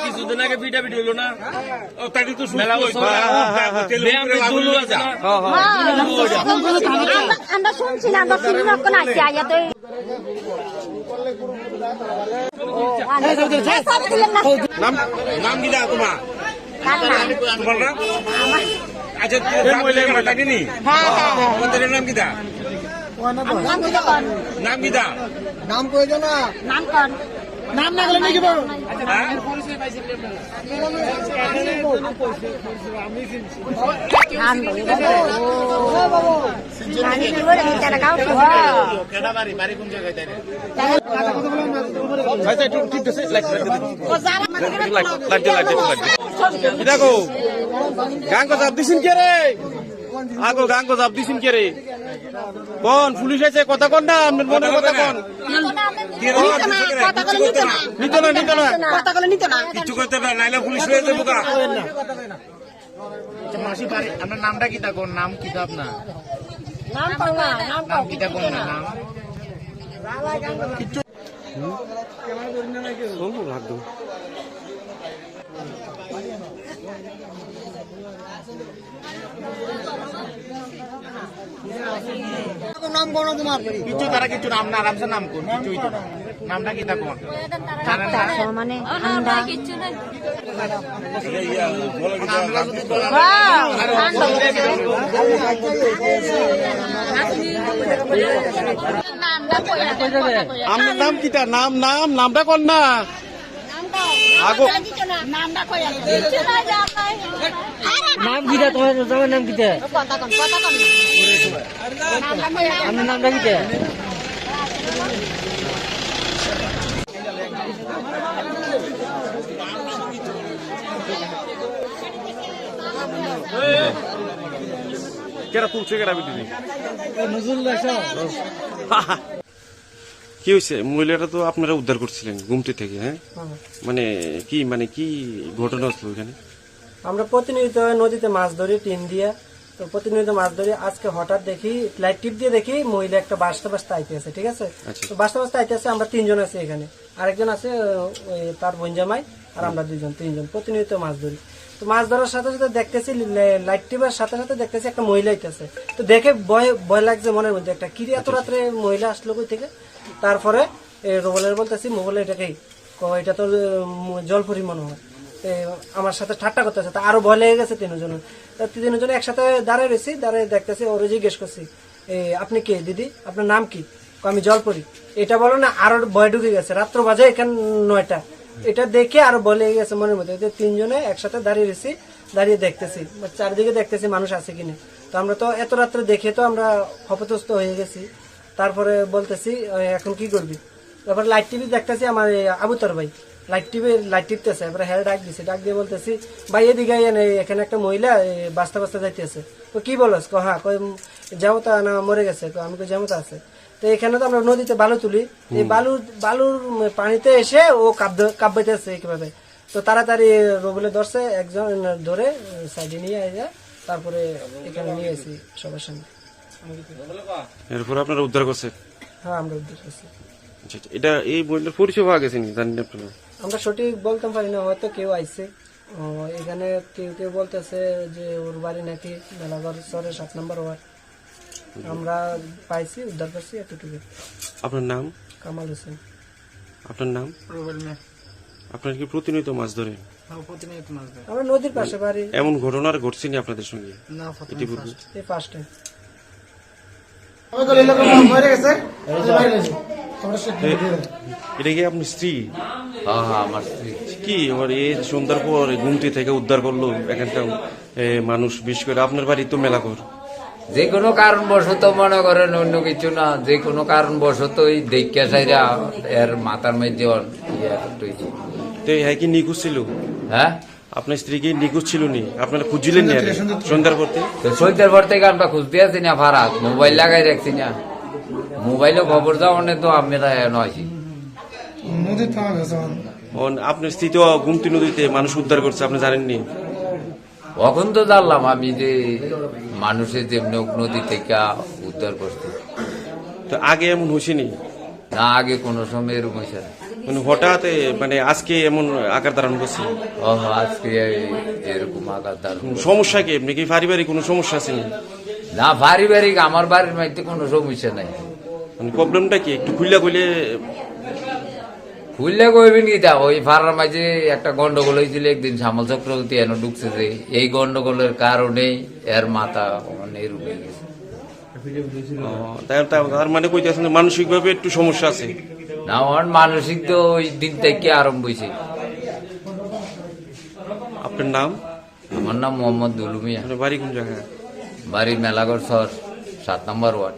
কিছুদিন আগে পিটাপিটি হলো না, আমরা শুনছিলাম নাম কি তোমার? তোমার নাম? আচ্ছা নাম কি নাম কি নাম প্রয়োজন না, নাম না গেলে নাকি দেখো গান কথা দিছেন কে রে? আগো গান কথা দিছেন কে রে? কোন পুলিশ আছে? কথা কোন না আপনার মনের কথা কোন? কিছু করতে না, নাইলে পুলিশ হয়ে যাবো। মাসি বাড়ি আপনার নামটা কি কোন নাম কি আপনার নাম কি কোন না নাম নাম কোন তোমার কিছু তারা কিছু নাম না আরামসে নাম কোন কিছুই তো নামটা কি কোন মানে আপনার নাম কি? নাম নাম নামটা কোন না আগো নাম কিটা তোমার নাম কিটা আপনার নামটা কিটা কেরা তুলছে কেরা বিদিনি কি হয়েছে? মহিলাটা তো আপনারা উদ্ধার করছিলেন গুমটি থেকে, হ্যাঁ? মানে কি ঘটনা হচ্ছিল ওখানে? আমরা প্রতিনিয়ত নদীতে মাছ ধরি টিন দিয়ে, তো প্রতিনিয়ত মাছ ধরি। আজকে হঠাৎ দেখি লাইট টিপ দিয়ে দেখি মহিলা একটা বাঁচতে আইতে আছে, ঠিক আছে? তো বাঁচতে আইতে আছে, আমরা তিনজন আছি এখানে, আরেকজন আছে তার বোন জামাই, আর আমরা তিনজন প্রতিনিয়ত মাছ ধরি। তো মাছ ধরার সাথে সাথে দেখতেছি লাইট টিপের সাথে সাথে দেখতেছি একটা মহিলা আইতেছে। তো দেখে ভয় লাগছে মনের মধ্যে, একটা কি এত রাত্রে মহিলা আসলো কই থেকে। তারপরে রোবলের বলতেছি মোবাইল এটাকেই, এটা তো জলপুরি মনে হয়। আমার সাথে ঠাট্টা করতেছে, তা আরো ভয় লেগে গেছে তিনজন। তিনজন একসাথে দাঁড়িয়ে রয়েছি, দাঁড়িয়ে দেখতেছি, ওরে জিজ্ঞেস করছি আপনি কে দিদি, আপনার নাম কি? আমি জলপুরি। এটা বলো না, আরো ভয় ঢুকে গেছে, রাত্র বাজে এখানে 9টা। এটা দেখে আরো ভয় লেগে গেছে মনের মধ্যে। তিনজনে একসাথে দাঁড়িয়ে রয়েছি, দাঁড়িয়ে দেখতেছি চারিদিকে, দেখতেছি মানুষ আছে কিনা। তো আমরা তো এত রাত্রে দেখে তো আমরা হপতস্ত হয়ে গেছি। তারপরে বলতেছি এখন কি করবি? তারপরে লাইট টিভি দেখতেছি, আমার আবুতর ভাই লাইট টিপতেছে। এবার হ্যাঁ ডাক দিছে, ডাক দিয়ে বলতেছি ভাই এদিকে এখানে একটা মহিলা বাস্তা যাইতেছে। তো কি বলস? হ্যাঁ, যেমতা না মরে গেছে? আমি যেমতা আছে। তো এখানে তো আমরা নদীতে বালু তুলি, এই বালুর পানিতে এসে ও কাব্বাইতেছে কিভাবে। তো তাড়াতাড়ি রোবলে ধরছে, একজন ধরে সাইডে নিয়ে আসে, তারপরে এখানে নিয়ে আসি সবার সামনে। এরপর আপনারা উদ্ধার করছে? হ্যাঁ, আমরা উদ্ধার করছি। এটা এই বইটার পরিচয় পাওয়া গেছে জানেন আপনারা? আমরা সঠিক বলতে পারি না, হয়তো কেউ আইছে এখানে, কেউ বলতেছে যে ওর বাড়ি নাকি মেলাঘর শহরে 7 নম্বর ওয়ার্ড। আমরা পাইছি, উদ্ধার করছি এতটুকু। আপনার নাম? কামাল হোসেন। আপনার নাম? রুবেল মিয়া। আপনার কি প্রতিনিয়ত মাছ ধরেন? প্রতিনিয়ত মাছ ধরি। আমরা নদীর পাশে বাড়ি। এমন ঘটনা ঘটছেনি আপনাদের সঙ্গে? না, এই ফার্স্ট টাইম। এটা কি আপনার স্ত্রী? হ্যাঁ, আমার স্ত্রী। কি আমার এই সন্ধ্যার পর গুমটি থেকে উদ্ধার করলো এখানকার মানুষ, বিশেষ করে আপনার বাড়ি তো মেলাঘর। যে কোনো কারণবশত মনে করেন, অন্য কিছু না, যে কোনো কারণবশতই দেখা সাইরা এর মাথার মধ্যে তো হ্যাঁ কি নিখোঁজ ছিল? হ্যাঁ, আপনার স্ত্রী কি নিখোঁজ ছিল নি? আপনারা খুঁজছিলেন না সন্ধ্যার পর থেকে? তো সন্ধ্যার পর থেকে আমরা খুঁজতে আছি না, ফারাক মোবাইল লাগাই রাখছি না, মোবাইলে খবর যাওয়া তো আমরা আছি। আপনার স্ত্রী তো গুমতি নদীতে মানুষ উদ্ধার করছে, আপনি জানেননি? এখন তো জানলাম আমি যে মানুষের যেমনি নদী থেকে উদ্ধার করছে। তো আগে এমন হয়েছেনি? না, আগে কোনো সময় এরকম হয়েছে না। মানে হঠাৎ মানে আজকে এমন আকার ধারণ করছে। ও আজকে এরকম আঘাত দারুণ। সমস্যা কি, আপনি কি পারিবারিক কোনো সমস্যা আছে নি? না পারিবারিক আমার বাড়ির মধ্যে কোনো সমস্যা নাই। মানে প্রবলেমটা কি একটু খুললে কইলে? খুললে কইবেন কি তা, ওই ফারার মাঝে একটা গন্ডগোল হয়েছিল একদিন, শ্যামল চক্রবর্তী এনে ঢুকছে যে, এই গন্ডগোলের কারণেই এর মাথা মানে এরকম হয়ে গেছে। তার মানে কইতেছেন মানসিক ভাবে একটু সমস্যা আছে। না আমার মানসিক তো ওই দিন থেকে আরম্ভ হয়েছে। আপনার নাম? আমার নাম মোহাম্মদ দুলু মিয়া, আপনার বাড়ি কোন জায়গায়? বাড়ি মেলাগড় শহর 7 নম্বর ওয়ার্ড।